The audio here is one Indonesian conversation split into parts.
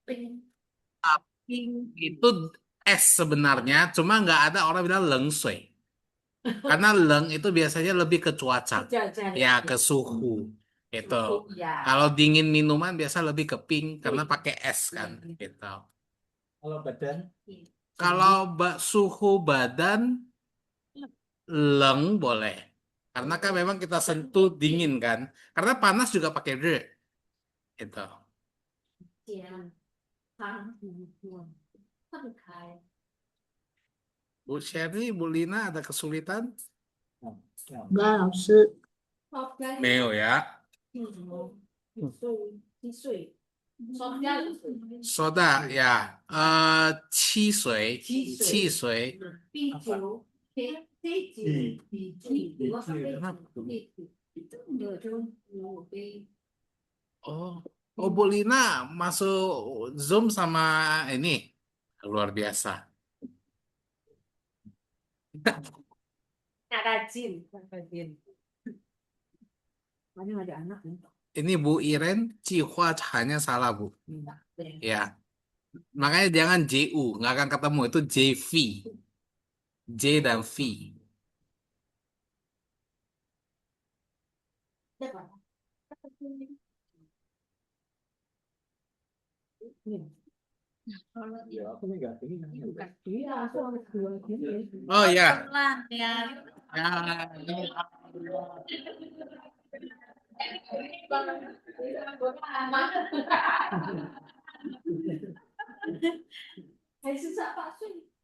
Pink. Pink itu es sebenarnya, cuma nggak ada orang bilang leng sui. Karena leng itu biasanya lebih ke cuaca, Cuaca ya ya. ke suhu. Itu. Suhu ya. Kalau dingin minuman biasa lebih ke pink karena pakai es kan, gitu. Kalau badan, Kalau suhu badan leng boleh. Karena kan memang kita sentuh dingin kan. Karena panas juga pakai re. Itu. Iya. Hang. Pengkai. Bu Sherry, Bu Lina ada kesulitan? 那老师，没有呀。汽水。soda。soda ya, 汽水，汽水，啤酒。oh, oh Bu Lina masuk Zoom sama ini, luar biasa. Rajin. Rajin. Mana ada anak nih? Ini Bu Iren, Cihua hanya salah Bu. Ya, makanya jangan JU, nggak akan ketemu itu JV, J dan V. ya aku nggak ini. Iya, aku harus dua gini. Oh ya, Pelan ya. ya.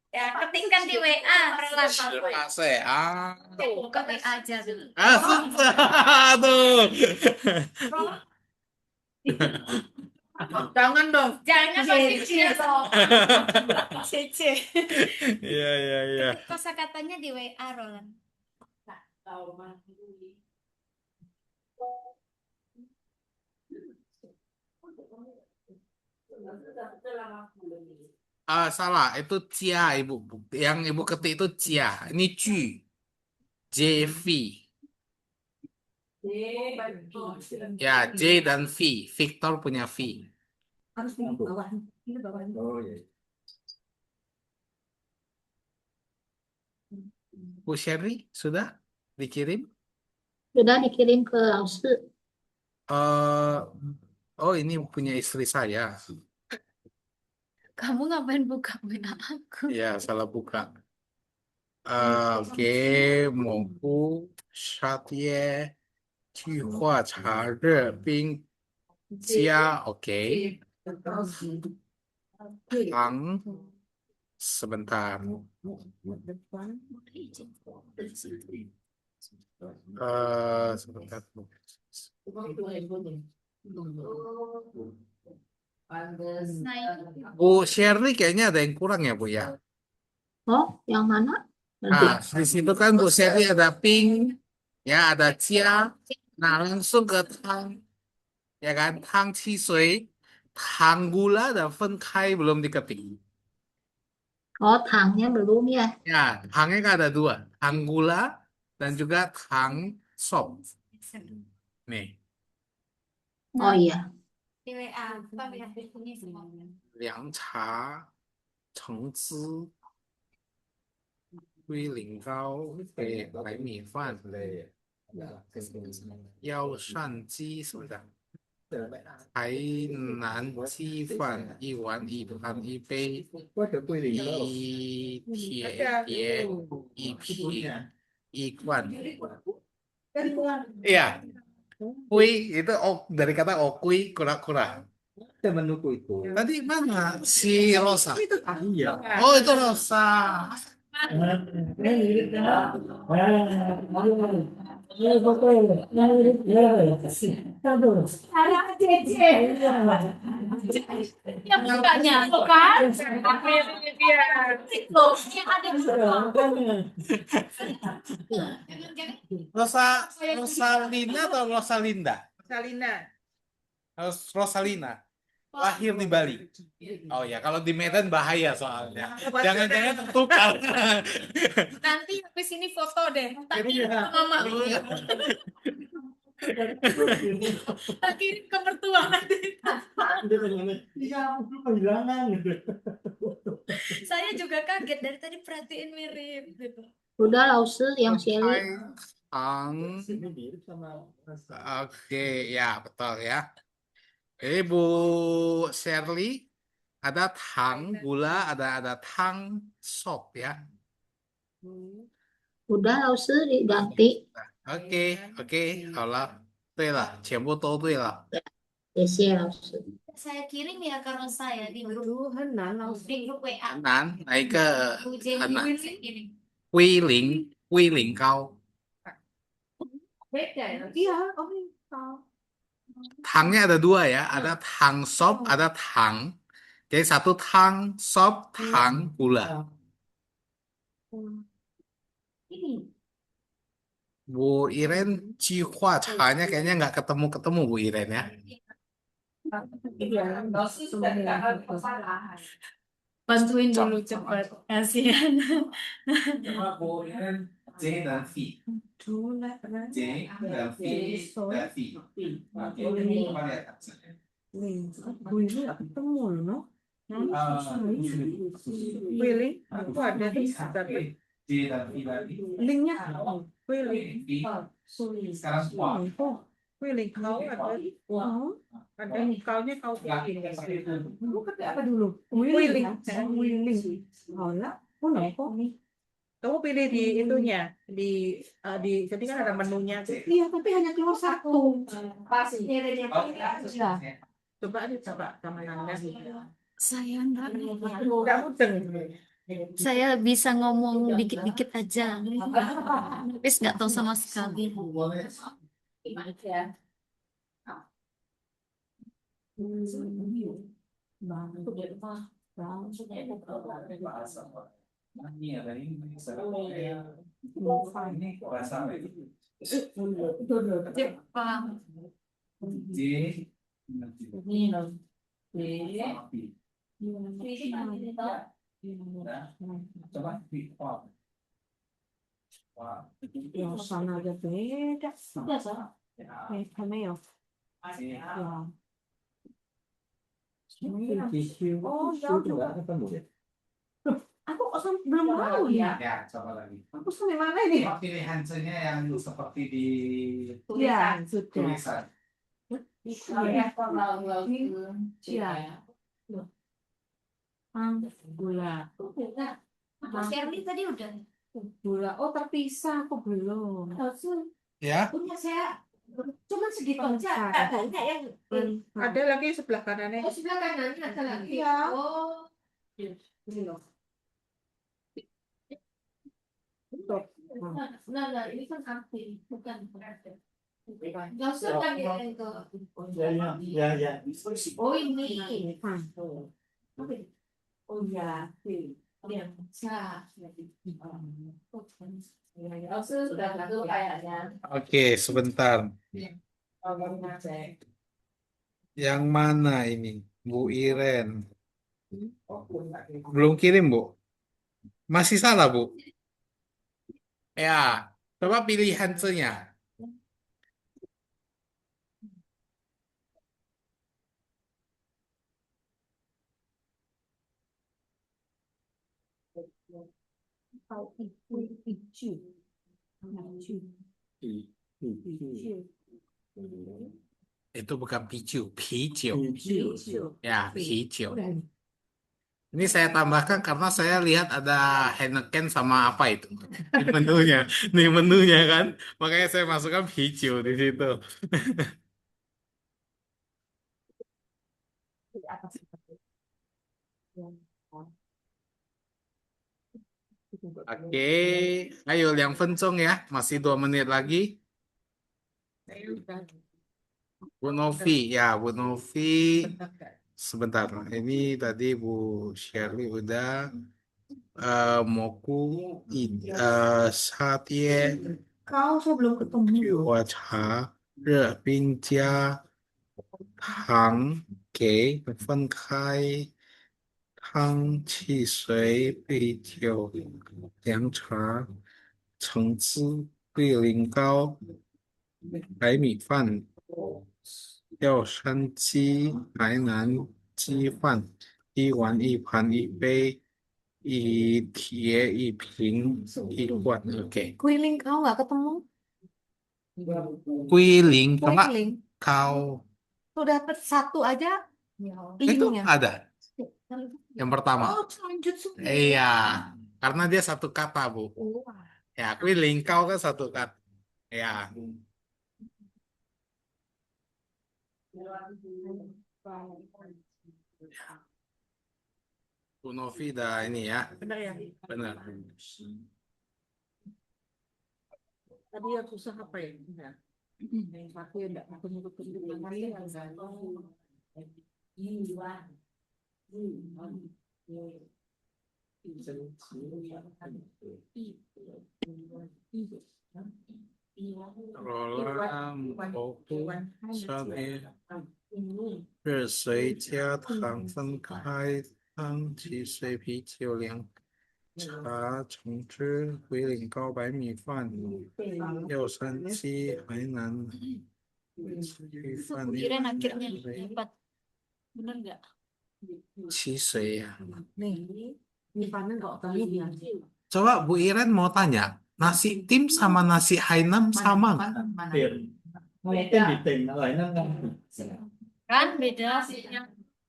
Ya, ketikkan di WA, pelan.Ase, ah, Buka WA aja dulu. susah, aduh. Jangan dong. Jangan pakai dong. Cece. Iya, iya, iya. Kosakatanya di WA, Roland. Tahu mah. Salah, itu Cia Ibu. Yang Ibu ketik itu Cia. Ini Ju, JV. Ya, J dan V. Victor punya V. Harus di bawah. Ini bawah. Oh ya. Bu Sherry, sudah dikirim? sudah dikirim ke 老师。eh oh, ini punya istri saya. Kamu ngapain buka WA aku? Ya, salah buka. Oke, Mengku, Satye, 菊花茶热冰加 oke. Tang, sebentar. Sebentar. Bu Sherly kayaknya ada yang kurang ya Bu ya. Oh, yang mana? Nanti. Nah, di situ kan Bu Sherly ada pink, ya ada Cia. Nah, langsung ke Tang, ya kan? Tang Qisui, Tang Gula dan Fenkai belum diketik. Oh, tangnya belum ya. Ya, Tangnya kan ada dua, Tang Gula dan juga Tang Sop. Nih, Oh iya. Di WA, apa ya? Ini semua. 凉茶、橙汁、龟苓膏、白米饭、药膳鸡什么的。台南鸡饭一碗一盘一杯 Có được quy định đó. 一铁碟一瓶一罐 iya kui itu dari kata okui kura-kura Kita menunggu itu. tadi mana si Rosa Iya. oh itu Rosa Ada Cece. Yang bukanya kan? Loh, yang ada Rosa Rosalina atau Rosalinda Salina. Rosalina lahir di Bali. Oh ya, kalau di Medan bahaya soalnya. Jangan-jangan tertukar. Nanti habis ini foto deh. Iya. Mama. kirim ke mertua nanti. Dia tanya, iya, aku kehilangan gitu. Saya juga kaget dari tadi perhatiin mirip gitu. Udah Lause yang Shelly. 开糖 Ini mirip sama rasa. Oke, ya betul ya. Ini Bu Shirley ada tang gula, ada tang sop ya. Udah Lause diganti. Oke, oke, 好了，对了，全部都对了。 Desi Lause. Saya kirim ya karena saya di grup Aduh, Henan langsung. di grup WA. 南哪一个？ Bu Jenny 很难。 saya kirim. 龟苓膏， Beda ya. Iya, oh ini tahu. tangnya ada dua ya, ada tang sop, ada tang. Jadi satu tang sop, tang gula. Ini Bu Iren, Cihua Chanya kayaknya nggak ketemu-ketemu Bu Iren ya. Iya, bantuin dulu cepat. Kasihan. Bu Iren, J dan V. dulu lah. J dan V dan V. Oke, coba lihat hasilnya. Gue ini gak ketemu loh, no? Willy, aku ada di tapi J dan V tadi. linknya Willy. V. Sekarang semua. Oh, Willy, kau ada, oh, ada kaunya kau pilih. Kamu kata apa dulu? Willy, Willy. Oh lah, oh no, kok? Kamu pilih di itunya, jadi kan ada menunya. Iya, tapi hanya keluar satu. Ya. Coba aja coba sama Nanda. Saya enggak. Enggak mudeng. Saya bisa ngomong dikit-dikit aja. Tapi nggak tahu sama sekali. Jepang. J. Ini loh. Coba V. Ya, sana aja beda. Cameo. Ya. Tisu. Oh, Tisu itu nggak ketemu ya? Aku kok belum tahu ya. Ya, coba lagi. Aku sampai mana ini? Coba pilih hansanya yang seperti di Ya, sudah. tulisan. Ya. Gula. Mas Erni tadi udah. Gula. Oh, terpisah. Aku belum. Ya, Punya saya Cuma segitu aja. banyak yang Ada lagi sebelah kanannya. oh sebelah kanan ada lagi. Iya. Oh. Ini loh. Nah, ini kan aktif, bukan berarti. Nggak usah kan ya itu. Ya. Oh ini. Oh ya. Yang sah. Oh sudah lalu kayaknya. oke, sebentar. Yang mana ini? Bu Iren. Belum kirim, Bu. Masih salah, Bu. Ya, coba pilih hansanya. Itu bukan picu, picu. Ya, picu. Ini saya tambahkan karena saya lihat ada Heineken sama apa itu di menunya. Di menunya kan. Makanya saya masukkan picu di situ. Oke, ayo yang Fencong ya. Masih 2 menit lagi. Bu Novi, ya Bu Novi. Sebentar, ini tadi Bu Shirley udah. Moku, Satye, Kau sebelum ketemu. 我茶热冰加糖给分开，汤、汽水、杯酒、凉茶、橙汁、龟苓膏。白米饭，药山鸡，海南鸡饭，一碗一盘一杯，一铁一瓶一罐，oke. Kue lingkau nggak ketemu. Quy lính Kue Pak keling. kau Tuh dapat satu aja itu linknya. ada yang pertama. Oh, lanjut semua. Iya, karena dia satu kata, Bu. Ya, kui lingkau kan satu kata. Ya, Bu Novi dah ini ya, Benar ya? benar. Tadi yang susah apa ya? Enggak. Yang satu ya enggak aku nyebut Roland Oku Sade 热水加糖分开，汤汽水啤酒凉茶橙汁龟苓膏白米饭药山鸡海南鸡饭 Iren akhirnya dapat. Bener nggak? 汽水呀。 Nih, Nirvana nggak ketemu ya? Coba Bu Iren mau tanya, nasi tim sama nasi Hainam sama nggak? Tiền. Tên thì tỉnh ở nó ngon. Kan beda.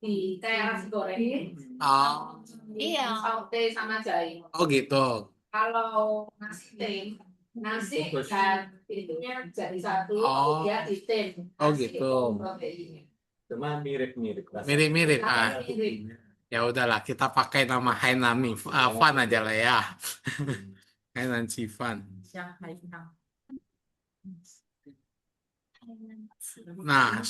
Di kayak nasi goreng Oh, Iya. saute sama jahe. oh gitu. Kalau nasi tim, nasi dan itunya jadi satu, Oh. dia di tim. Oh, Nasi gitu. itu proteinnya. Cuma mirip-mirip. Mirip-mirip. Ah. Tapi mirip. Ya udahlah, kita pakai nama Hainam nih, Fan aja lah ya. Hainan Fan. Shanghai Nam. Nah,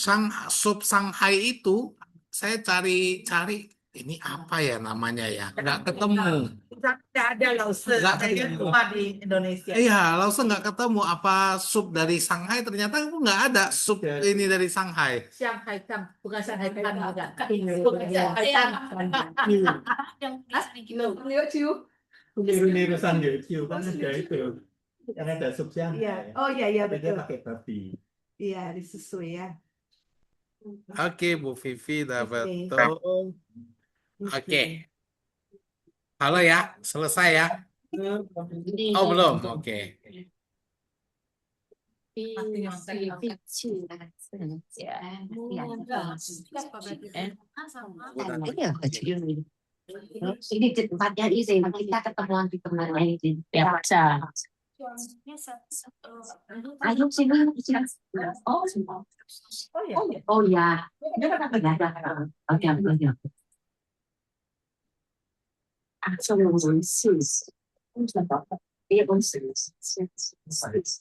sup Shanghai itu saya cari-cari ini apa ya namanya ya, nggak ketemu. Tidak ada lause. Nggak Kayaknya ketemu. cuma di Indonesia. Iya, langsung nggak ketemu apa sup dari Shanghai, ternyata nggak ada sup ini dari Shanghai. Shanghai Tam, bukan Shanghai Tam, bukan. Bukan Shanghai Shanghai Tam. Yang gitu. Lihat ciu. Niru-niru Sanggil Ciu kan ada itu. Yang ada sup Iya. Shanghai. Oh iya iya Tapi dia betul. pakai babi. Iya disusui ya. Oke, Bu Vivi udah Oke. betul. Oke. Halo ya, selesai ya? Oh, belum. Oke. Ini di tempatnya Izzy, kita ketemuan di kemarin di Piazza. Ayo sini. Oh, Oh ya. oh ya. Oke, oke. Iya,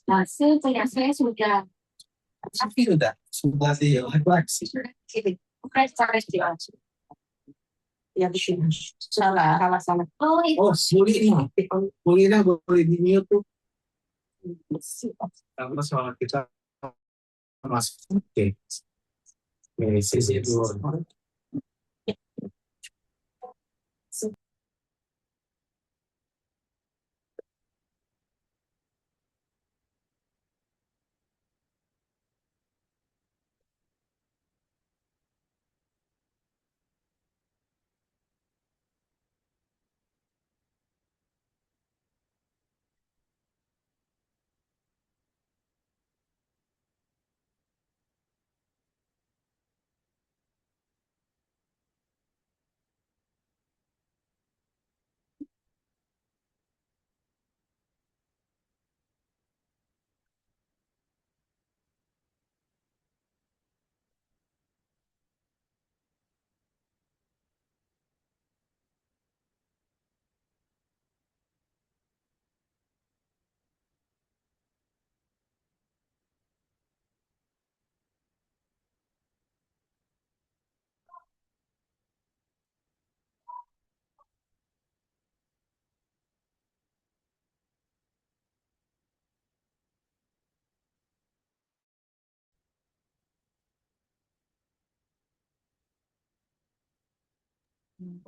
nah, saya sudah Vivi sudah sih, bukan cara istilah. Ya, salah. Oh, itu. Oh, Bulina boleh di mute tuh. Karena soal kita masuk. Oke. Sisi dulu.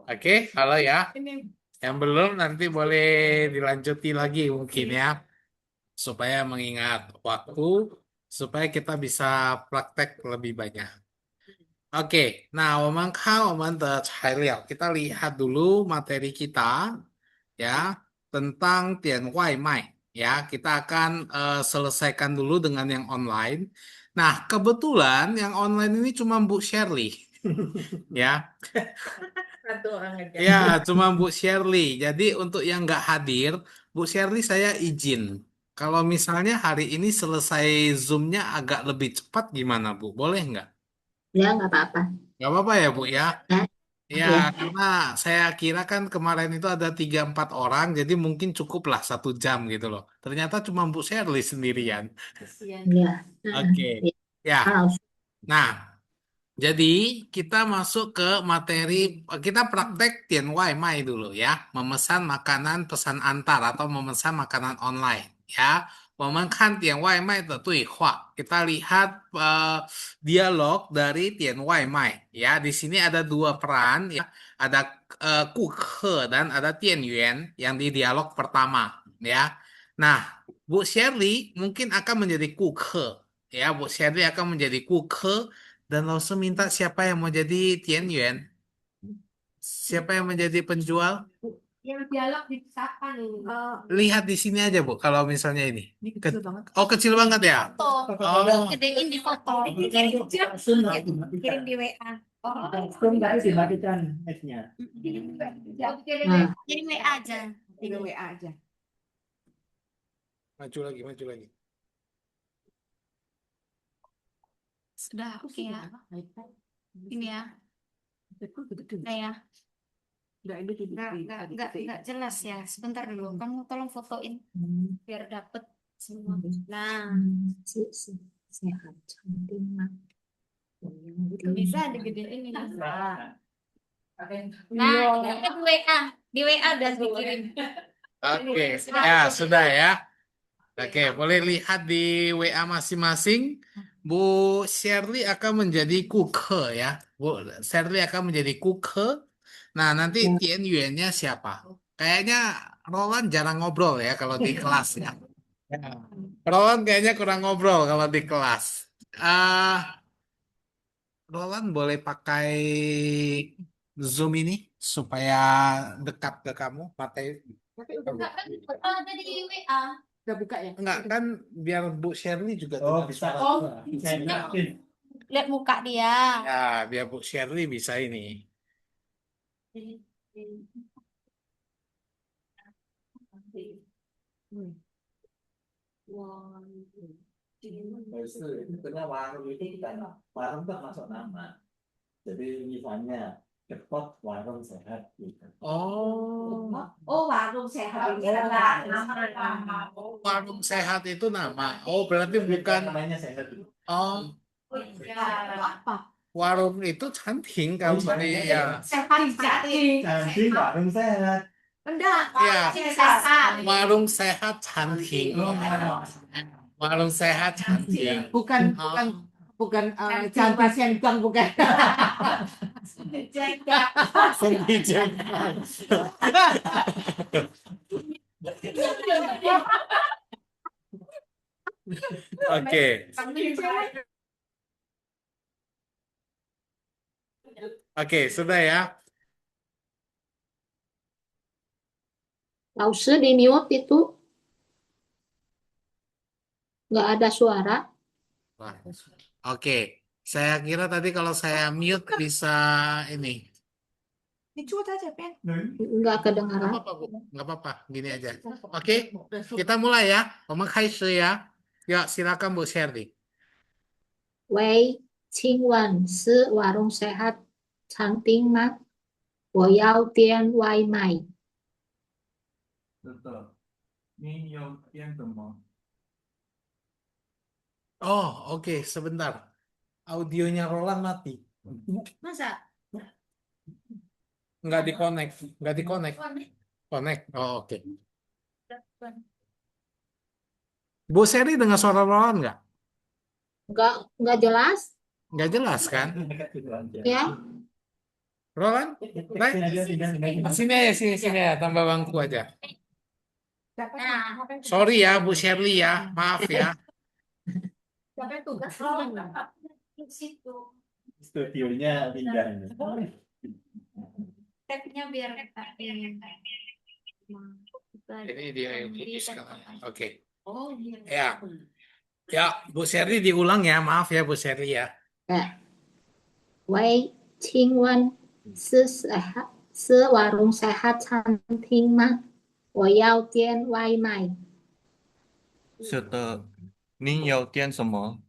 Oke, halo ya. Yang belum nanti boleh dilanjuti lagi mungkin ya. Supaya mengingat waktu supaya kita bisa praktek lebih banyak. Oke, nah, 我们看我们的材料, kita lihat dulu materi kita, ya, tentang 点外卖, ya. Kita akan selesaikan dulu dengan yang online. Nah, kebetulan yang online ini cuma Bu Shirley, ya. Satu orang aja. Ya, cuma Bu Shirley. Jadi untuk yang nggak hadir, Bu Shirley saya izin. Kalau misalnya hari ini selesai Zoom-nya agak lebih cepat gimana, Bu? Boleh nggak? Ya, nggak apa-apa. Nggak apa-apa ya, Bu, ya? Ya, Ya, ya. karena saya kira kan kemarin itu ada 3-4 orang, jadi mungkin cukuplah 1 jam gitu loh. Ternyata cuma Bu Shirley sendirian. Ya. Oke, Ya. ya. Kalau Nah, jadi kita masuk ke materi, kita praktek 点外卖 dulu ya, memesan makanan pesan antar atau memesan makanan online ya. 我们看点外卖的对话, kita lihat dialog dari 点外卖 ya. Di sini ada 2 peran ya, ada 顾客 dan ada 店员 yang di dialog pertama ya. Nah, Bu Shirley mungkin akan menjadi 顾客 ya. Bu Shirley akan menjadi 顾客 dan langsung minta siapa yang mau jadi Tianyuan? Siapa yang menjadi penjual? Yang dialog dipisahkan ini. Lihat di sini aja, Bu. Kalau misalnya ini. Ini kecil banget. Oh, kecil banget ya? Oh, Gedein di foto. Kirim di WA. Oh, Langsung nggak dimatikan mic-nya. Nah, Jadi WA aja. Tinggal WA aja. maju lagi, maju lagi. Sudah, oke ya. Ini ya. Nah ya. Nggak jelas ya. Sebentar dulu. Kamu tolong fotoin biar dapet semua. Nah, sehat cantik mah. bisa digedein ini. Nah, Nah, itu di WA. Di WA udah dikirim. Oke, ya sudah ya. Oke, boleh lihat di WA masing-masing. Bu Shirley akan menjadi 顾客 ya. Bu Shirley akan menjadi 顾客. Nah, nanti Tianyuan-nya siapa? Kayaknya Roland jarang ngobrol ya kalau di kelas ya. Roland kayaknya kurang ngobrol kalau di kelas. Roland boleh pakai Zoom ini supaya dekat ke kamu materi. Ada di WA. Udah buka ya? Enggak kan biar Bu Shirley juga Oh, dengar bisa. suara. Oh, Saya yakin. Lihat muka dia. Ya, biar Bu Shirley bisa ini. Karena warung itu kan warung kan masuk nama. Jadi misalnya cepat warung sehat gitu. Oh, warung sehat ini warung sehat itu nama. Oh, berarti bukan. Namanya sehat. Oh, Apa? warung itu cantik kalau di ya. Sehat cantik. Cantik warung sehat. Enggak, Ya. sehat. Warung sehat cantik. Warung sehat cantik. Bukan cantik sengkang bukan. Sedih jangan. Oke. Oke, sudah ya. 老师di mute itu nggak ada suara. Wah. Oke, saya kira tadi kalau saya mute bisa ini. Dicuat aja, Pen. Nggak Nggak kedengaran. apa-apa, Bu. Nggak apa-apa, gini aja. Oke, kita mulai ya. 我们开始 ya. Ya, silakan Bu Shirley. 喂，请问是warung sehat cantik吗？我要点外卖。 Betul. Ini yang demam. Oh, oke, sebentar. Audionya Roland mati. Masa? Nggak di-connect. Nggak di-connect. Connect. Oh, oke. Bu Seri dengar suara Roland nggak? Nggak jelas. Nggak jelas kan? Dekat gitu aja. Ya. Roland? Baik. Sini aja, sini ya. Tambah bangku aja. Nah, Sorry ya, Bu Shirley ya. Maaf ya. Sampai tugas di situ. Studionya pindah ini. Tag-nya biar Ini dia yang ini sekarang. Oke. Oh, iya. Ya. Ya, Bu Sherly diulang ya. Maaf ya Bu Sherly ya. Ya. Wei, 请问是warung sehat 餐厅吗？我要点外卖。是的，您要点什么？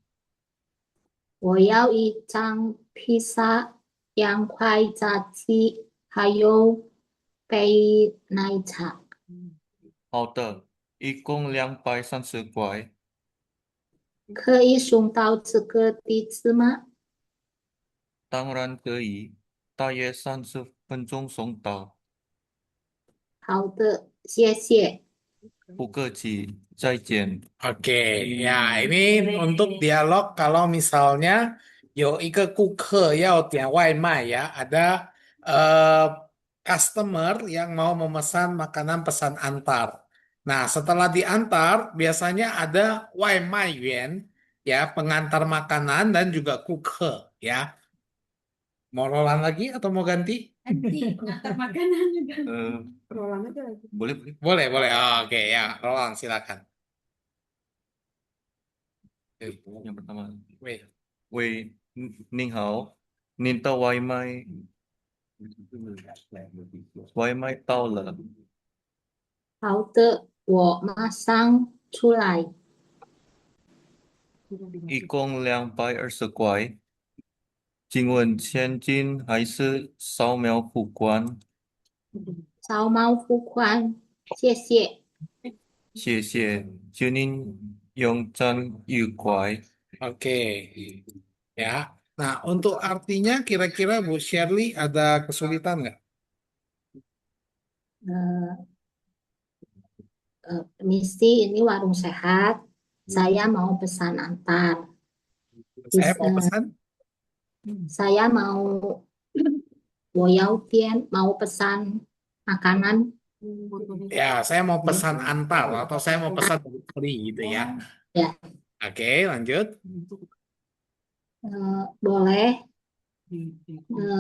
我要一张披萨，2块炸鸡，还有杯奶茶。好的，一共230块。可以送到这个地址吗？当然可以，大约30分钟送到。好的，谢谢。不客气，再见。 Oke, ya ini untuk dialog kalau misalnya有一个顾客要点外卖ya, ada customer yang mau memesan makanan pesan antar. Nah, setelah diantar biasanya ada 外卖员 ya, pengantar makanan dan juga 顾客 ya. Mau Roland lagi atau mau ganti? Nanti pengantar makanan juga. Roland aja lagi. Boleh, boleh. Boleh, boleh. Oh, oke ya, Roland silakan. Yang pertama. Wait. 喂，您好，您的外卖到了。好的，我马上出来。一共220块，请问现金还是扫描付款？扫描付款，谢谢。谢谢，祝您用餐愉快。 Oke, ya. Nah, untuk artinya kira-kira Bu Shirley ada kesulitan nggak? Permisi, ini warung sehat. Saya mau pesan antar. Saya mau pesan? Saya mau 我要点 mau pesan makanan. Ya, saya mau pesan antar atau saya mau pesan delivery gitu ya. Ya. Oke, lanjut. Boleh.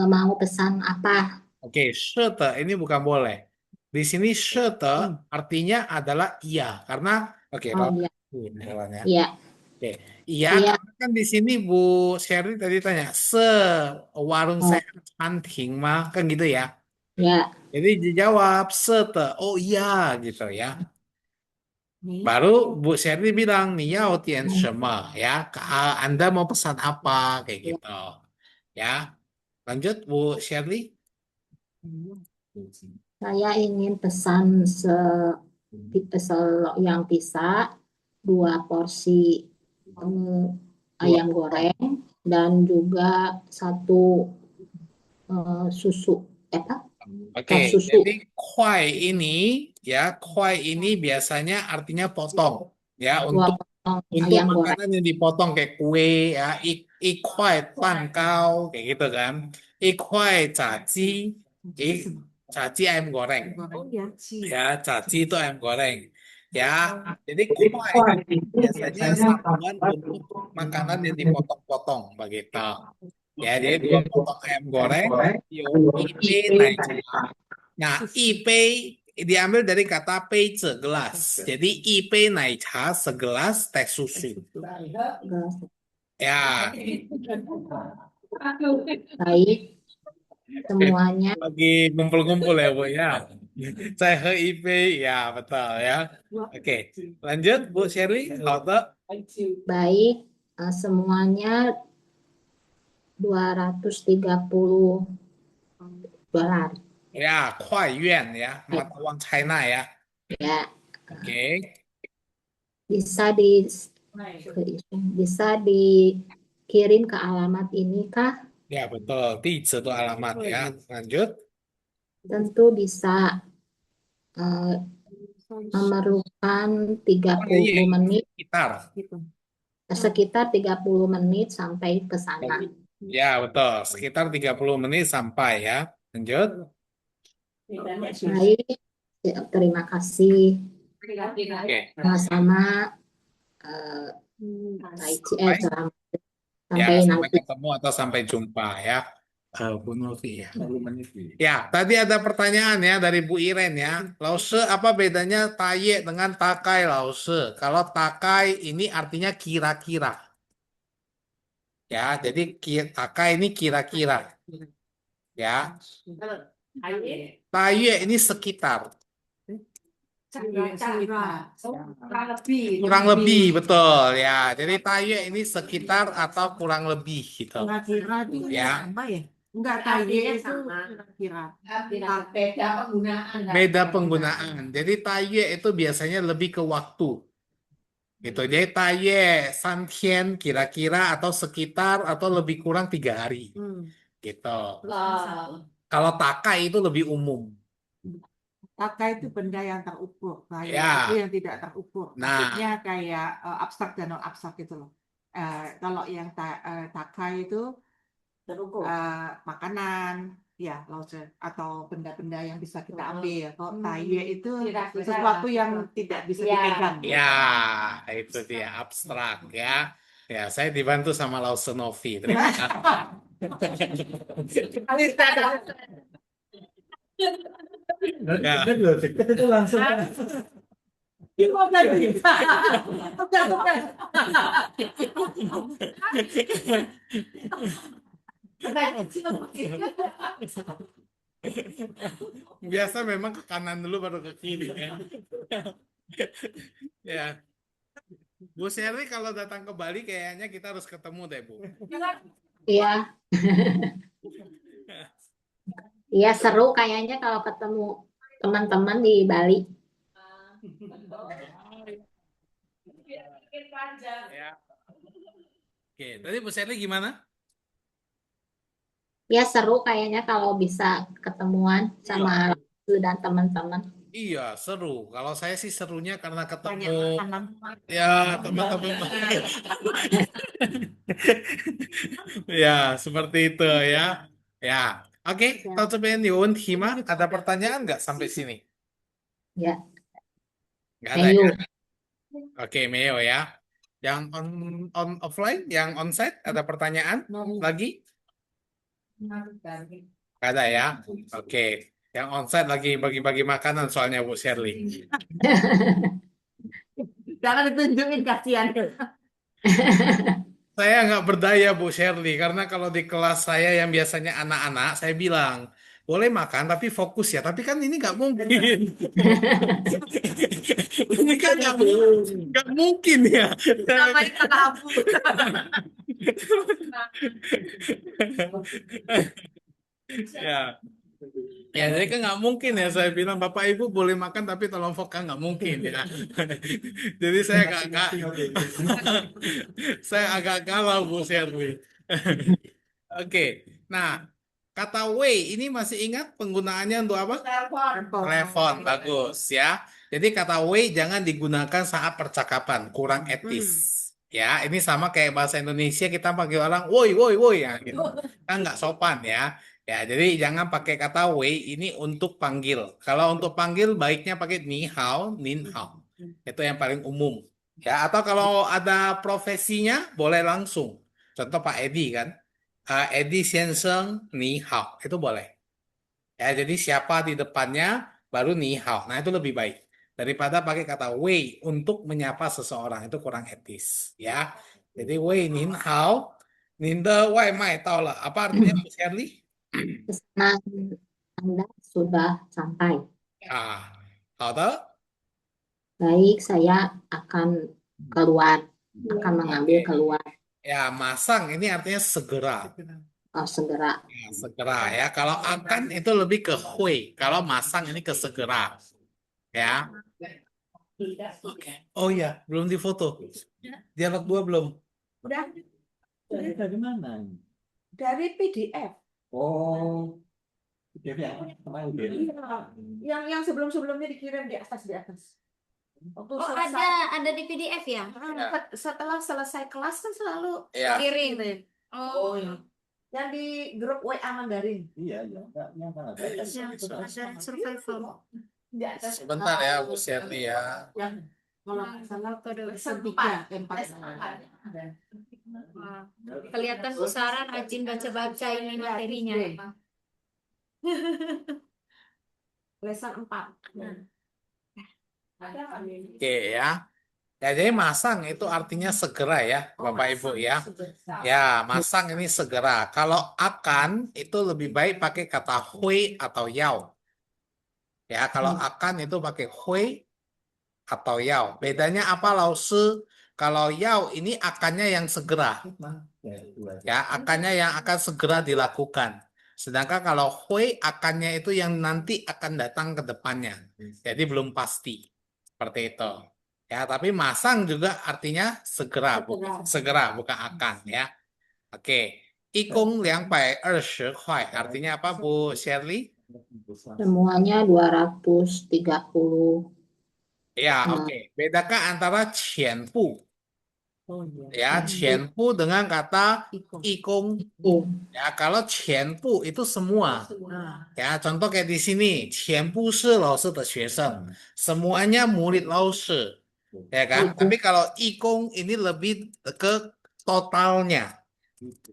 Mau pesan apa? Oke, 是的 ini bukan boleh. Di sini 是的 artinya adalah iya karena oke, Oh iya. Roland ya. Iya. Oke, iya Iya. karena kan di sini Bu Sherly tadi tanya warung Oh. sehat canting mah kan gitu ya. Ya. Jadi dijawab 是的 oh iya gitu ya. Baru Bu Sherly bilang nih ya点什么 ya. Anda mau pesan apa kayak gitu. Ya. Lanjut Bu Sherly. Saya ingin pesan yang bisa 2 porsi ayam goreng dan juga 1 susu. Apa? Oke, Susu. jadi kuai ini ya, kuai ini biasanya artinya potong ya 2 untuk potong ayam goreng. makanan yang dipotong kayak kue ya, kuai pankau kayak gitu kan. Kuai caci, caci ayam goreng. Oh ya. Ya, caci itu ayam goreng. Ya, jadi kuai biasanya sambungan untuk makanan yang dipotong-potong begitu. Ya, jadi 2 potong ayam goreng, ipe naik. Nah, ipe diambil dari kata pei gelas. Jadi ipe naik segelas teh susu. Ya, Baik. Semuanya. lagi ngumpul-ngumpul ya, Bu ya. Saya ipe, ya betul ya. Oke, lanjut Bu Sherly. Auto. Baik. Semuanya $230. Ya, kuai yuan ya, mata uang China ya. Ya. Oke. Bisa dikirim ke alamat ini kah? Ya, betul. Di itu alamat ya. Lanjut. Tentu bisa memerlukan 30 menit, sekitar 30 menit sampai ke sana. Ya, betul. Sekitar 30 menit sampai ya. Lanjut. Baik, terima kasih. Oke. Sama-sama. Sampai, ya, sampai sampai nanti. ketemu atau sampai jumpa ya. Bu Novi ya. Ya, tadi ada pertanyaan ya dari Bu Iren ya. Lause apa bedanya taye dengan takai lause? Kalau takai ini artinya kira-kira. Ya, jadi takai ini kira-kira. Ya, taye ini sekitar. Kurang lebih, betul ya. Jadi taye ini sekitar atau kurang lebih gitu. Kira-kira itu Ya. sama ya? Enggak, taye itu kira-kira. Beda penggunaan. Beda penggunaan. Jadi taye itu biasanya lebih ke waktu. Gitu. Jadi taye santian kira-kira atau sekitar atau lebih kurang 3 hari. Gitu. Kalau takai itu lebih umum. Taka itu benda yang terukur, taye Ya. itu yang tidak terukur. Nah. Maksudnya kayak abstrak dan non abstrak gitu loh. Kalau yang taka itu terukur, makanan, ya lause atau benda-benda yang bisa kita ambil. Kalau taye itu Kira-kira. sesuatu yang tidak bisa Ya. dipegang. Ya, itu dia abstrak ya. Ya, saya dibantu sama Lause Novi. Terima Ya. Itu langsung. Biasa memang ke kanan dulu baru ke kiri ya. Ya. Bu Sherly kalau datang ke Bali kayaknya kita harus ketemu deh, Bu. Iya. Iya seru kayaknya kalau ketemu teman-teman di Bali. Ya. Oke, tadi Bu Sherly gimana? Ya seru kayaknya kalau bisa ketemuan sama lu dan teman-teman. Iya, seru. Kalau saya sih serunya karena Banyak ketemu makanan. ya teman-teman. Ya, seperti itu ya. Ya. Oke, 到这边有问题吗？ Ada pertanyaan nggak sampai sini? Ya. Nggak ada Ayo. ya? Oke, Meo ya. Yang on offline, yang onsite ada pertanyaan lagi? Nggak ada ya? Oke. Yang onsite lagi bagi-bagi makanan soalnya Bu Sherly. Jangan ditunjukin kasihan. Saya nggak berdaya Bu Sherly karena kalau di kelas saya yang biasanya anak-anak, saya bilang boleh makan tapi fokus ya. Tapi kan ini nggak mungkin. Ini kan nggak mungkin ya. Namanya kabur. Ya. Ya, jadi kan nggak mungkin ya saya bilang Bapak Ibu boleh makan tapi tolong fokus nggak mungkin ya. Jadi saya agak galau Bu Sherly. Oke, nah kata way ini masih ingat penggunaannya untuk apa? Telepon, bagus ya. Jadi kata way jangan digunakan saat percakapan, kurang etis. Ya, ini sama kayak bahasa Indonesia kita panggil orang woi woi woi ya gitu. Kan nggak sopan ya. Ya, jadi jangan pakai kata wei ini untuk panggil. Kalau untuk panggil baiknya pakai ni hao, nin hao. Itu yang paling umum. Ya, atau kalau ada profesinya boleh langsung. Contoh Pak Edi kan. Edi Sienseng ni hao. Itu boleh. Ya, jadi siapa di depannya baru ni hao. Nah, itu lebih baik daripada pakai kata wei untuk menyapa seseorang. Itu kurang etis, ya. Jadi wei nin hao, nin de wai mai tau lah. Apa artinya Bu Sherly? Pesanan Anda sudah sampai. Ah, 好的. Baik, saya akan keluar, akan mengambil Oke. keluar. Ya, masang ini artinya segera. Oh, segera. Ya, segera ya. Kalau akan itu lebih ke hui. Kalau masang ini ke segera. Ya. Oke. Oh iya, belum difoto. Dialog 2 belum. Udah Dari mana? dari PDF. Oh, dia yang kemarin dia. Iya, yang sebelum-sebelumnya dikirim di atas. Waktu Oh, selesai, ada di PDF ya? setelah selesai kelas kan selalu Ya. kirim. Oh, Yang di grup WA Mandarin. Iya, enggak yang mana? ada survival. Di atas. Sebentar ya, Bu Sherly ya. Yang Kalau nggak salah Kode sempat, Sempat. empat. Wah, kelihatan Bu Sarah rajin baca-baca ini materinya. Lesan 4. Oke ya. Ya, jadi masang itu artinya segera ya, Bapak Ibu ya. Ya, masang ini segera. Kalau akan itu lebih baik pakai kata hui atau yao. Ya, kalau akan itu pakai hui atau yao. Bedanya apa, Lause? Kalau yao ini akannya yang segera. Ya, akannya yang akan segera dilakukan. Sedangkan kalau hui akannya itu yang nanti akan datang ke depannya. Jadi belum pasti. Seperti itu. Ya, tapi masang juga artinya segera, segera bukan akan ya. Oke. Ikung 220 artinya apa, Bu Shirley? Semuanya 230. Ya, Nah, oke. Bedakan antara qianpu Oh ya, iya. qianpu dengan kata ikung. itu Ya, kalau qianpu itu semua. Nah, Ya, contoh kayak di sini, 全部是老师的学生, semuanya murid 老师, ya kan? Itu. Tapi kalau ikung ini lebih ke totalnya,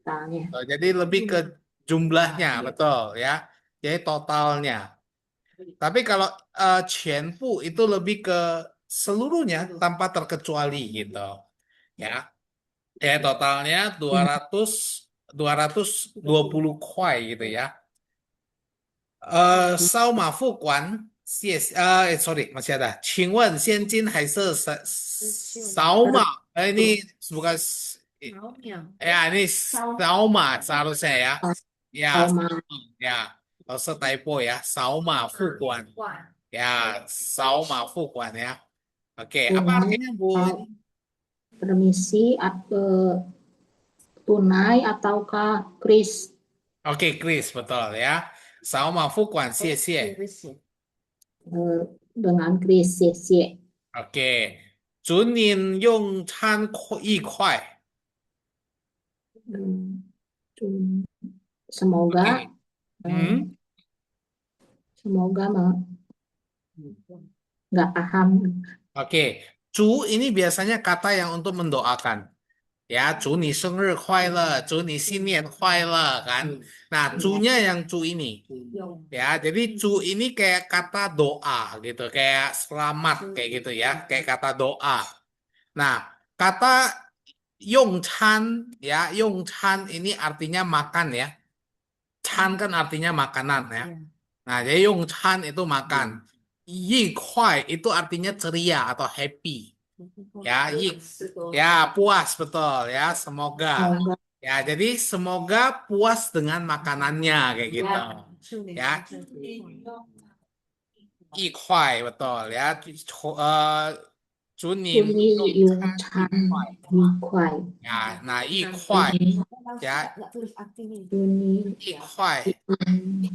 tanya. jadi lebih ke jumlahnya, betul ya. Jadi totalnya. Tapi kalau 全部itu lebih ke seluruhnya tanpa terkecuali gitu, ya. Ya totalnya 220 kuai gitu ya. 烧马付款，sorry, masih ada. 请问现金还是扫码? Ini bukan, ya ini salma seharusnya ya. Ya, Sama ya. Harusnya typo ya. Salma fukuan. Ya, salma fukuan ya. Oke, apa artinya Bu? tunai, permisi atau tunai ataukah kris Oke, Chris, betul ya. Salma fukuan, 谢谢. dengan kris CC. Oke. 祝您用餐愉快. Semoga Hmm? semoga nggak paham. Oke. 祝 ini biasanya kata yang untuk mendoakan. Ya, 祝你生日快乐, 祝你新年快乐 kan. Nah, 祝nya yang 祝ini. Ya, jadi 祝ini kayak kata doa gitu, kayak selamat kayak gitu ya, kayak kata doa. Nah, kata 用餐 ya, 用餐 ini artinya makan ya. Chan kan artinya makanan ya. Nah, jadi 用餐 itu makan. 愉快 itu artinya ceria atau happy. Ya, ya puas betul ya, semoga. Semoga Ya, jadi semoga puas dengan makanannya kayak gitu. Ya, 愉快 betul ya. 祝您用餐 愉快 Ya, nah 愉快 ya, 愉快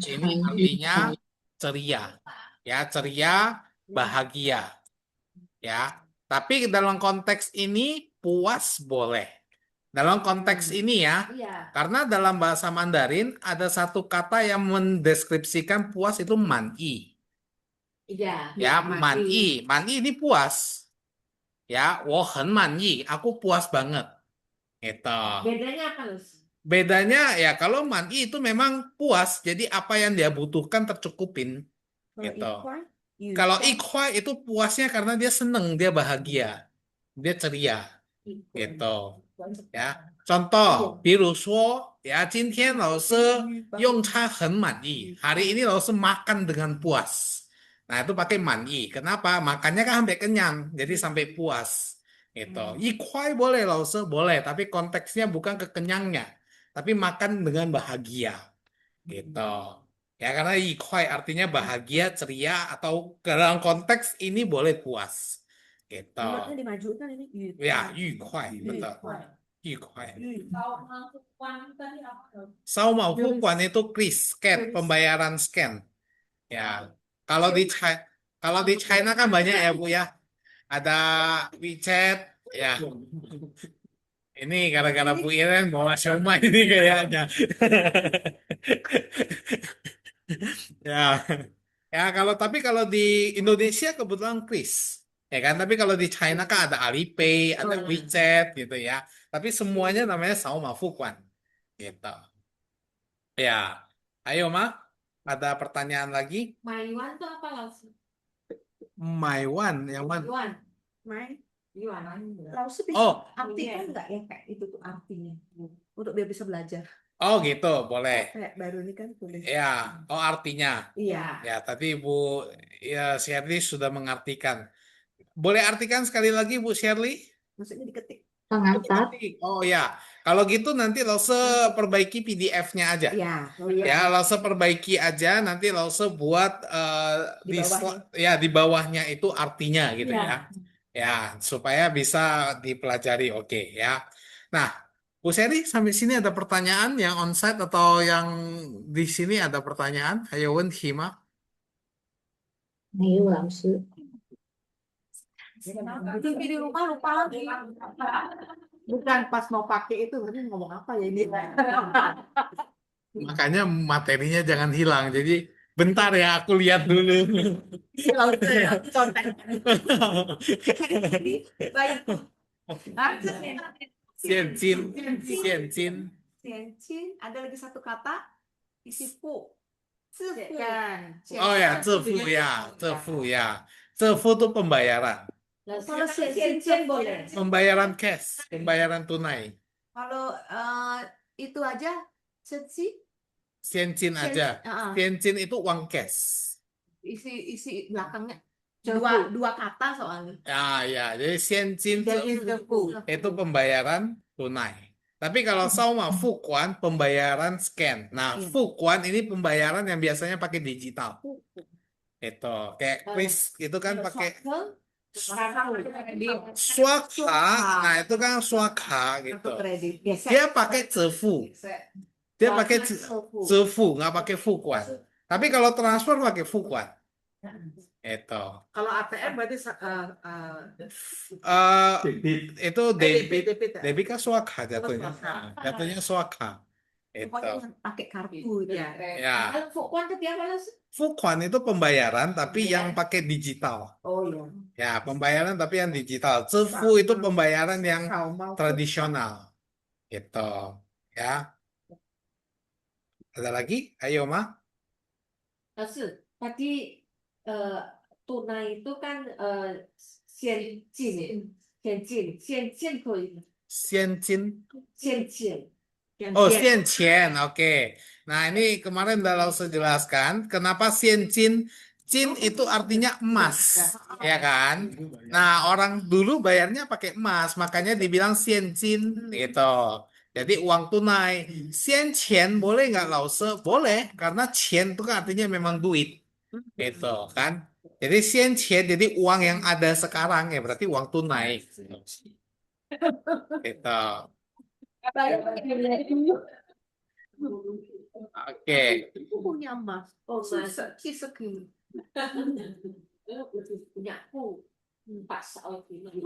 ini artinya ceria. Ya, ceria, bahagia. Ya. Tapi dalam konteks ini puas boleh. Dalam konteks ini ya, karena dalam bahasa Mandarin ada satu kata yang mendeskripsikan puas itu man'i. Ya, man'i. Man'i ini puas. Ya, 我很满意, aku puas banget. Gitu. Bedanya apa, Lus? Bedanya ya kalau man'i itu memang puas, jadi apa yang dia butuhkan tercukupin. Gitu. Kalau ikhwa itu puasnya karena dia seneng, dia bahagia, dia ceria. Gitu. Ya. Contoh, 比如说, ya, 今天老师用餐很满意. Hari ini 老师 makan dengan puas. Nah, itu pakai man'i. Kenapa? Makannya kan sampai kenyang, jadi sampai puas. Gitu. Ikhwai boleh 老师, boleh, tapi konteksnya bukan kekenyangnya, tapi makan dengan bahagia. Gitu. Ya, karena ikhwai artinya bahagia, ceria, atau dalam konteks ini boleh puas. Gitu. Nomornya dimajukan ini. Ya, 愉快, betul. 愉快. tadi apa? 烧毛付款 itu kris, scan, pembayaran scan. Ya. Kalau di China kan banyak ya, Bu ya. Ada WeChat, ya. Ini gara-gara Bu Iren bawa siomay ini kayaknya. Ya. Ya, tapi kalau di Indonesia kebetulan kris. Ya kan? Tapi kalau di China kan ada Alipay, ada WeChat gitu ya. Tapi semuanya namanya Saoma Fukuan. Gitu. Ya. Ayo, Ma. Ada pertanyaan lagi? Maiwan tuh apa langsung? Maiwan, yang mana? Yuan. Mai, Yuan. langsung bisa Oh, artikan nggak ya kayak itu tuh artinya untuk biar bisa belajar. oh gitu, boleh. Kayak baru ini kan tulis. Ya, oh artinya. Iya. Ya, tadi Bu ya, Shirley sudah mengartikan. Boleh artikan sekali lagi, Bu Shirley? Maksudnya diketik. Pengantar. Oh ya, kalau gitu nanti Lause perbaiki PDF-nya aja. Iya. Oh Ya, iya. Lause perbaiki aja, nanti Lause buat Di bawahnya. ya di bawahnya itu artinya gitu Iya. ya. Ya, supaya bisa dipelajari. Oke ya. Nah, Bu Seri, sampai sini ada pertanyaan yang onsite atau yang di sini ada pertanyaan? Ayo, Wen Hima. Ayo, langsung. Nanti di rumah lupa lagi. Bukan pas mau pakai itu, berarti ngomong apa ya ini? Makanya materinya jangan hilang. Jadi bentar ya, aku lihat dulu. Contek. Baik. Xianjin, Xianjin. Ciencin, ada lagi satu kata isi fu. Cifu. Kan. Oh ya, zefu ya, zefu ya. Zefu itu pembayaran. Kalau ciencin boleh. Pembayaran cash, pembayaran tunai. Kalau itu aja, cenci, Xianjin aja. Xianjin itu uang cash. isi belakangnya Cefu. dua kata soalnya. Ya, jadi xianjin Cefu. itu pembayaran tunai. Tapi kalau sama fukuan pembayaran scan. Nah, Iya. fukuan ini pembayaran yang biasanya pakai digital. Itu kayak Kris itu kan pakai swaka. Nah, itu kan swaka gitu. Kartu kredit. Biasa. Dia pakai zefu. Dia pakai zefu, nggak pakai fukuan. Tapi kalau transfer pakai fukuan. Itu. Kalau ATM berarti Itu debit. debit ya? Debit kan swaka jatuhnya. Swaka. Jatuhnya swaka. Itu. Pokoknya pakai kartu ya. Ya. Kalau fukuan tuh dia apa sih? Fukuan itu pembayaran tapi yang pakai digital. Oh iya. Ya, pembayaran tapi yang digital. Zefu itu pembayaran yang tradisional. Gitu. Ya. Ada lagi? Ayo, Ma. Langsung. Tadi tunai itu kan xianjin, xianjin可以吗？ Xianjin. 现金。 Oh, xianqian. Oke. Nah, ini kemarin udah Lause jelaskan kenapa xianjin. Jin itu artinya emas, ya kan? Nah, orang dulu bayarnya pakai emas, makanya dibilang xianjin gitu. Jadi uang tunai. Xianqian boleh nggak Lause? Boleh, karena qian itu kan artinya memang duit. Gitu kan? Jadi xianqian jadi uang yang ada sekarang ya, berarti uang tunai. Gitu. Oke. Punya emas. Oh, mas. Kiseki. Punya aku. Pas soal ini.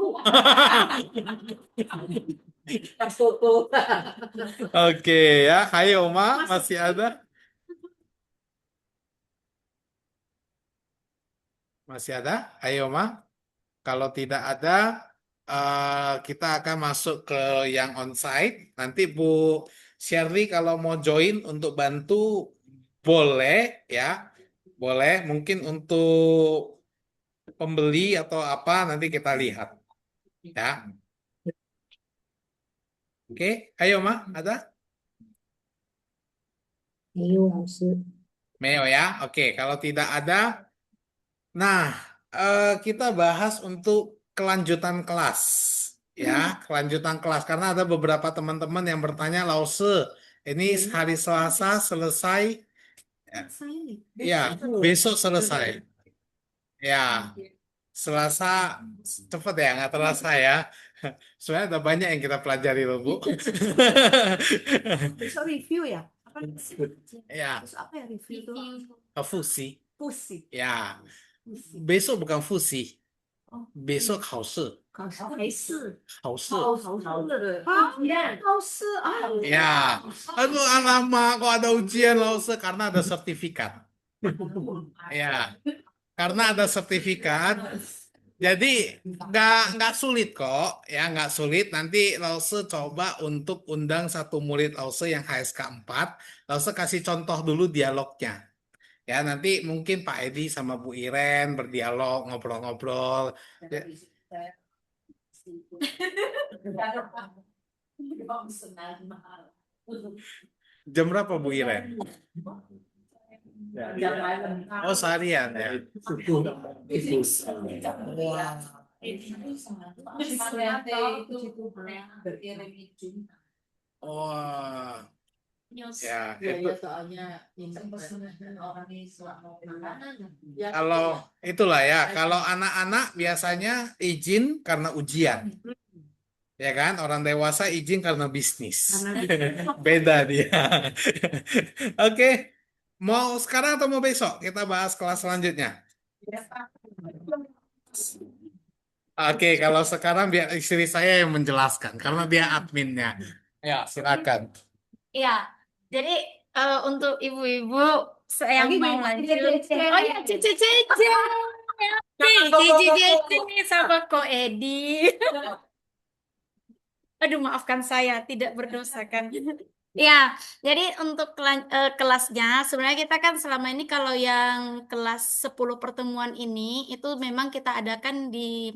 Oke ya, ayo Ma, masih ada? Masih ada? Ayo Ma. Kalau tidak ada, kita akan masuk ke yang onsite. Nanti Bu Shirley kalau mau join untuk bantu boleh ya. Boleh, mungkin untuk pembeli atau apa nanti kita lihat. Ya. Oke, ayo Ma, ada? Ayo, langsung. Meo ya. Oke, kalau tidak ada, nah kita bahas untuk kelanjutan kelas. Ya, kelanjutan kelas. Karena ada beberapa teman-teman yang bertanya, Lause, ini hari Selasa selesai. Ya, besok selesai. Ya, Selasa cepet ya, nggak terasa ya. Sebenarnya ada banyak yang kita pelajari loh, Bu. Besok review ya? Apa? Ya, Terus apa ya review itu? fusi. Pusi. Ya, besok bukan fusi. Oh. Besok 考试， 考试。考试。考试啊。 Ya, aduh alamak kok ada ujian Lause karena ada sertifikat. Ya, karena ada sertifikat. Jadi nggak sulit kok, ya nggak sulit. Nanti Lause coba untuk undang satu murid Lause yang HSK 4. Lause kasih contoh dulu dialognya. Ya nanti mungkin Pak Edi sama Bu Iren berdialog, ngobrol-ngobrol. Ya, jam berapa Bu Iren? Oh seharian ya. Oh ya itu. Kalau itulah ya, kalau anak-anak biasanya izin karena ujian. Ya kan, orang dewasa izin karena bisnis. Beda dia. Oke, mau sekarang atau mau besok kita bahas kelas selanjutnya? Oke, kalau sekarang biar istri saya yang menjelaskan karena dia adminnya. Ya, silakan. Iya, jadi untuk ibu-ibu saya yang mau lanjut. Oh ya, Cici Cici. Cici Cici sama Ko Edi. Aduh, maafkan saya, tidak berdosa kan. Ya, jadi untuk kelasnya, sebenarnya kita kan selama ini kalau yang kelas 10 pertemuan ini, itu memang kita adakan di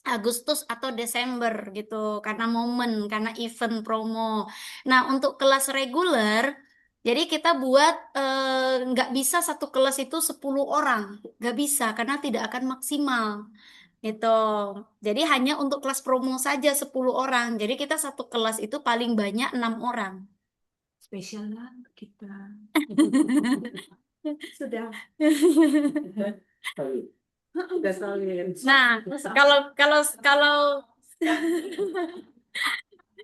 Agustus atau Desember gitu, karena momen, karena event promo. Nah, untuk kelas reguler, jadi kita buat nggak bisa satu kelas itu 10 orang, nggak bisa, karena tidak akan maksimal. Gitu. Jadi hanya untuk kelas promo saja 10 orang. Jadi kita satu kelas itu paling banyak 6 orang. Spesial banget kita. Sudah. Udah solid. Nah, kalau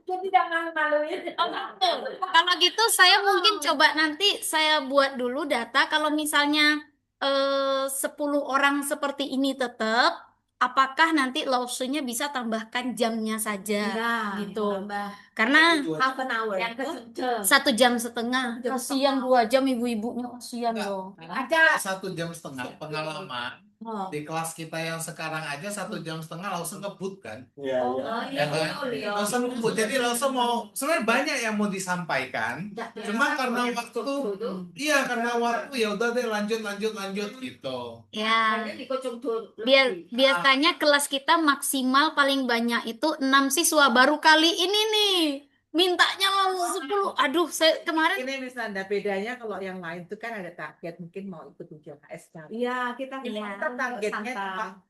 Jadi jangan maluin. oh, gitu. Kalau gitu saya mungkin coba nanti saya buat dulu data kalau misalnya 10 orang seperti ini tetap, apakah nanti lawsunya bisa tambahkan jamnya saja gitu. Karena Half an hour. Yang ke 1,5 jam. Kasihan 2 jam ibu-ibunya, kasihan loh. ada 1,5 jam pengalaman. Di kelas kita yang sekarang aja 1,5 jam langsung ngebut kan. Iya, iya. Ya kan? Langsung ngebut. Jadi langsung mau sebenarnya banyak yang mau disampaikan. Cuma karena waktu iya karena waktu ya udah deh lanjut gitu. Ya, dikocok dulu. biasanya kelas kita maksimal paling banyak itu 6 siswa. Baru kali ini nih mintanya langsung 10. Aduh, saya kemarin Ini misalnya bedanya kalau yang lain tuh kan ada target mungkin mau ikut ujian HSK. Iya, kita Iya. Kita targetnya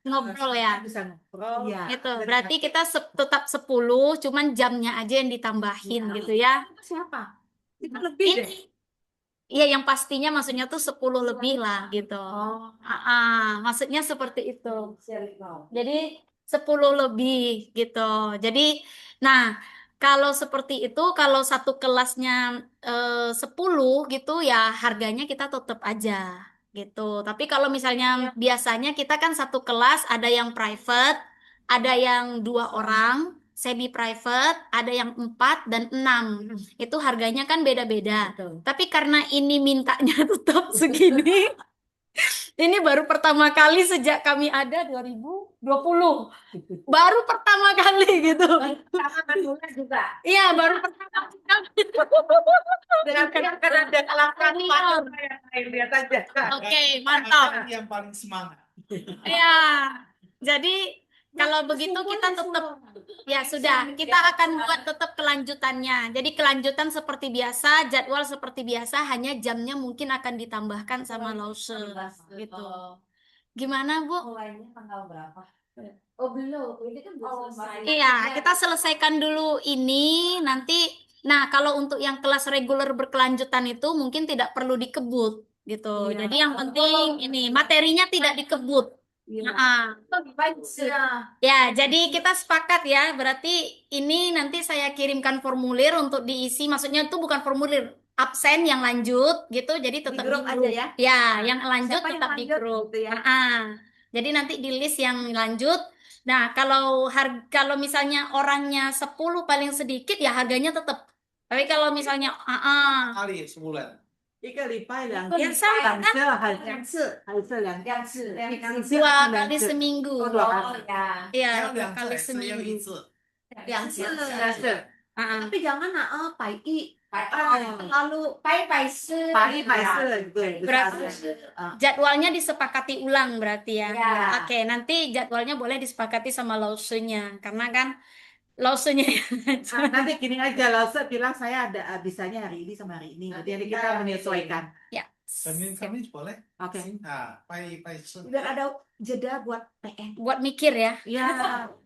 ngobrol ya. bisa ngobrol. Iya. Itu berarti kita tetap 10, cuman jamnya aja yang ditambahin gitu ya. siapa? Itu lebih deh. Ini iya yang pastinya maksudnya tuh 10 lebih lah gitu. Maksudnya seperti itu. Jadi 10 lebih gitu. Jadi nah, kalau seperti itu kalau satu kelasnya 10 gitu ya harganya kita tetap aja gitu. Tapi kalau misalnya biasanya kita kan satu kelas ada yang private, ada yang 2 orang, semi private, ada yang 4 dan 6. Itu harganya kan beda-beda. Tapi karena ini mintanya tetap segini, ini baru pertama kali sejak kami ada 2020. Baru pertama kali gitu. Sama juga. Iya, baru pertama kali. Karena ada kelakuan yang lain lihat aja. Oke, mantap. Yang paling semangat. Iya. Jadi kalau begitu kita tetap ya sudah, kita akan buat tetap kelanjutannya. Jadi kelanjutan seperti biasa, jadwal seperti biasa, hanya jamnya mungkin akan ditambahkan sama lause gitu. Gimana, Bu? Mulainya tanggal berapa? Oh, belum. Ini kan belum selesai. Iya, kita selesaikan dulu ini nanti. Nah, kalau untuk yang kelas reguler berkelanjutan itu mungkin tidak perlu dikebut gitu. Iya. Jadi yang penting ini materinya tidak dikebut. Nah, ya, jadi kita sepakat ya. Berarti ini nanti saya kirimkan formulir untuk diisi. Maksudnya itu bukan formulir absen yang lanjut gitu. Jadi tetap Di grup di aja ya? Ya, yang lanjut Siapa yang tetap di lanjut grup. gitu ya? Jadi nanti di list yang lanjut. Nah, kalau misalnya orangnya 10 paling sedikit ya harganya tetap. Tapi kalau misalnya Kali sebulan. 一个礼拜两 Ya 天， sama 两 kan? 次还是两 2次， 次 Dua 两 kali 次 seminggu. Oh, dua Oh kali. ya. Iya, 还有 dua 2次 kali 还是要 seminggu. 1次？ 2次， 两次。 Ah, Tapi jangan Pak I. 哦， Terlalu 拜4， 对 Berarti jadwalnya disepakati ulang berarti ya. Ya. Oke, nanti jadwalnya boleh disepakati sama Lause-nya karena kan Lause-nya Nanti gini aja, Lause bilang saya ada bisanya hari ini sama hari ini. Jadi kita menyesuaikan. ya. Senin Siap. Kamis boleh? Oke. Nah, pai Sun. Biar ada jeda buat PN. Buat mikir ya. Ya,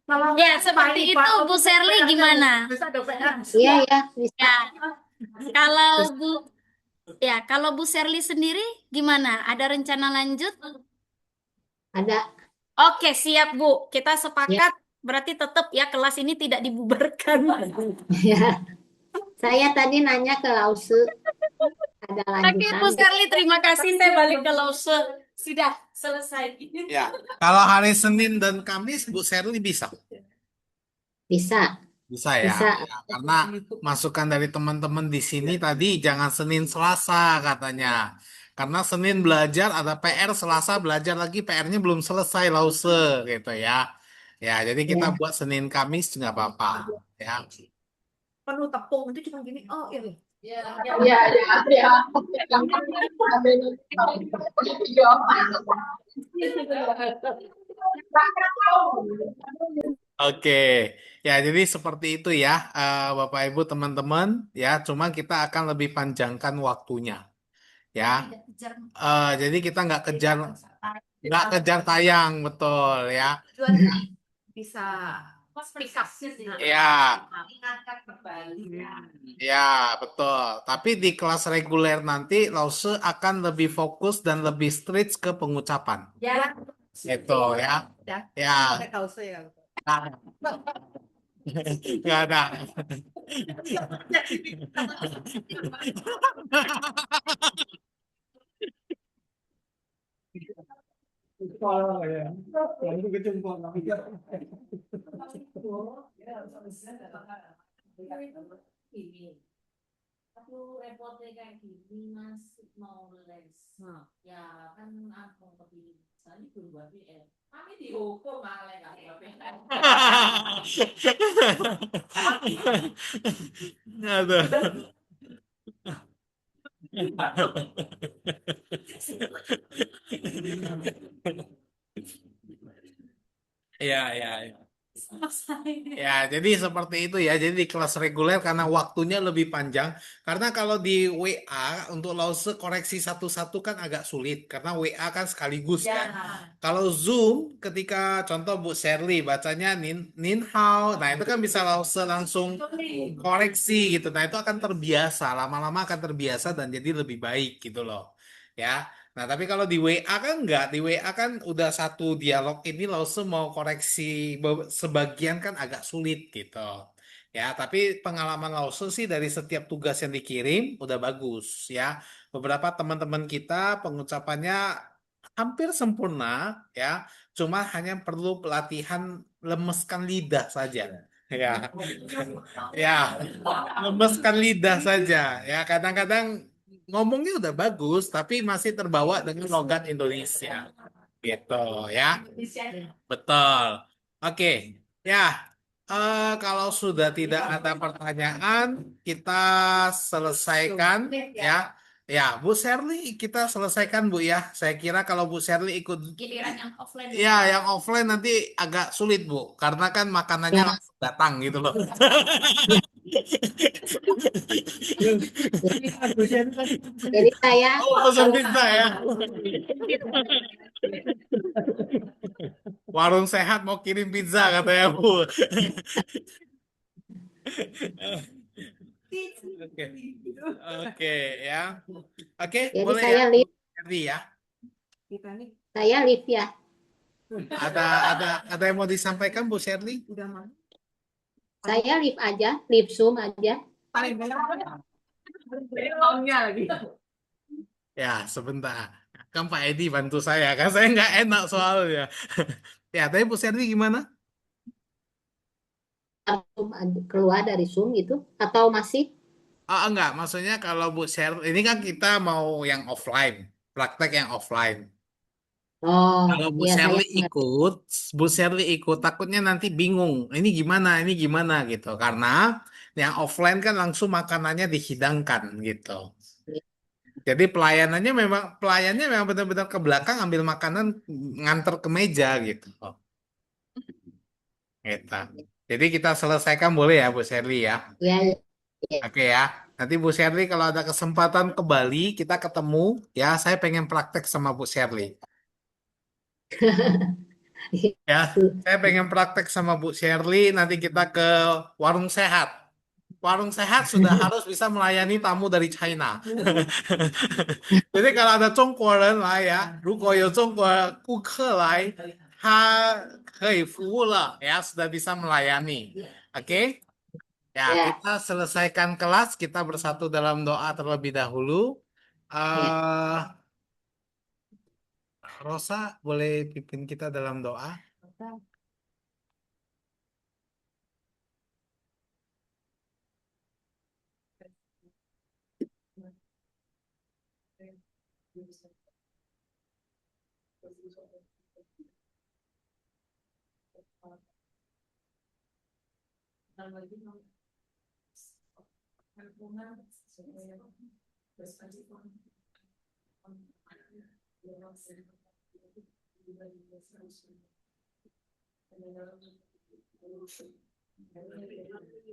kalau Ya, seperti itu Bu Sherly gimana? Bisa ada PN. Iya ya, bisa. Ya. Kalau Bu Sherly sendiri gimana? Ada rencana lanjut? Ada. Oke, siap Bu. Kita sepakat berarti tetap ya kelas ini tidak dibubarkan. Ya. Saya tadi nanya ke Lause, ada Oke, lanjutan. Bu Sherly, terima kasih. Saya balik ke Lause. Sudah selesai. Ya, kalau hari Senin dan Kamis Bu Sherly bisa. Bisa. Bisa ya. Bisa. Ya, karena masukan dari teman-teman di sini tadi jangan Senin Selasa katanya. Karena Senin belajar ada PR, Selasa belajar lagi PR-nya belum selesai Lause gitu ya. Ya, jadi kita buat Senin Kamis nggak apa-apa ya. Penuh tepung itu cuma gini. Oh iya. Ya. Oke, ya jadi seperti itu ya, Bapak Ibu teman-teman ya. Cuma kita akan lebih panjangkan waktunya, ya. Jadi kita nggak kejar tayang, betul ya. Bisa Pick up. Ya, Ingatkan kembali. ya betul. Tapi di kelas reguler nanti Lause akan lebih fokus dan lebih strict ke pengucapan. Ya. Itu ya. Ya. Ada Lause ya. Nggak ada. Ini. Aku repotnya kayak gini masih mau les. Ya kan aku kepilih. Saya belum buat PR. Kami dihukum malah nggak buat PR. Aduh. Ya, ya, ya. Ya, jadi seperti itu ya. Jadi di kelas reguler karena waktunya lebih panjang. Karena kalau di WA untuk Lause koreksi satu-satu kan agak sulit. Karena WA kan sekaligus kan. Kalau Zoom ketika contoh Bu Sherly bacanya Nin Hao. Nah, itu kan bisa Lause langsung koreksi gitu. Nah, itu akan terbiasa. Lama-lama akan terbiasa dan jadi lebih baik gitu loh. Ya. Nah, tapi kalau di WA kan enggak. Di WA kan udah satu dialog ini Lause mau koreksi sebagian kan agak sulit gitu. Ya, tapi pengalaman Lause sih dari setiap tugas yang dikirim udah bagus ya. Beberapa teman-teman kita pengucapannya hampir sempurna ya. Cuma hanya perlu pelatihan lemeskan lidah saja. Ya. Ya, lemeskan lidah saja. Ya, kadang-kadang ngomongnya udah bagus, tapi masih terbawa dengan logat Indonesia. Gitu ya. Betul. Oke. Ya. Kalau sudah tidak ada pertanyaan, kita selesaikan ya. Ya, Bu Sherly kita selesaikan Bu ya. Saya kira kalau Bu Sherly ikut Giliran yang offline. ya yang offline nanti agak sulit Bu, karena kan makanannya langsung datang gitu loh. Jadi saya Pesan pizza ya. Warung sehat mau kirim pizza katanya Bu. Oke. Oke ya. Oke, jadi boleh saya ya. live, Jadi ya. Kita nih saya live ya. Ada yang mau disampaikan Bu Sherly? udah mau. Saya live aja, live Zoom aja. Paling banyak. Tahunnya lagi. Ya, sebentar. Kan Pak Edi bantu saya, kan saya nggak enak soalnya. Ya, tapi Bu Sherly gimana? Zoom keluar dari Zoom gitu atau masih? Oh, enggak, maksudnya kalau Bu Sherly, ini kan kita mau yang offline, praktek yang offline. Oh, Kalau ya saya ngerti. Bu Sherly ikut, takutnya nanti bingung, ini gimana gitu. Karena yang offline kan langsung makanannya dihidangkan gitu. Jadi pelayannya memang benar-benar ke belakang ambil makanan nganter ke meja gitu. Gitu. Jadi kita selesaikan boleh ya Bu Sherly ya. Ya, ya, ya. Oke ya. Nanti Bu Sherly kalau ada kesempatan ke Bali kita ketemu ya. Saya pengen praktek sama Bu Sherly. Ya, saya pengen praktek sama Bu Sherly. Nanti kita ke warung sehat. Warung sehat sudah harus bisa melayani tamu dari China. Jadi kalau ada Zhongguoren来呀，如果有中国顾客来，他可以服务了ya, sudah bisa melayani. Oke? Ya, Ya, kita selesaikan kelas, kita bersatu dalam doa terlebih dahulu. ya. eh Rosa, boleh pimpin kita dalam doa?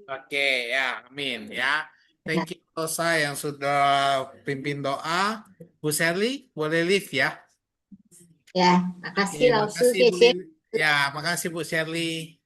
Oke, ya, amin ya. Thank you Rosa yang sudah pimpin doa. Bu Sherly, boleh live ya. Ya, Oke, makasih Lausu, makasih Bu Kece. Ya, makasih Bu Sherly.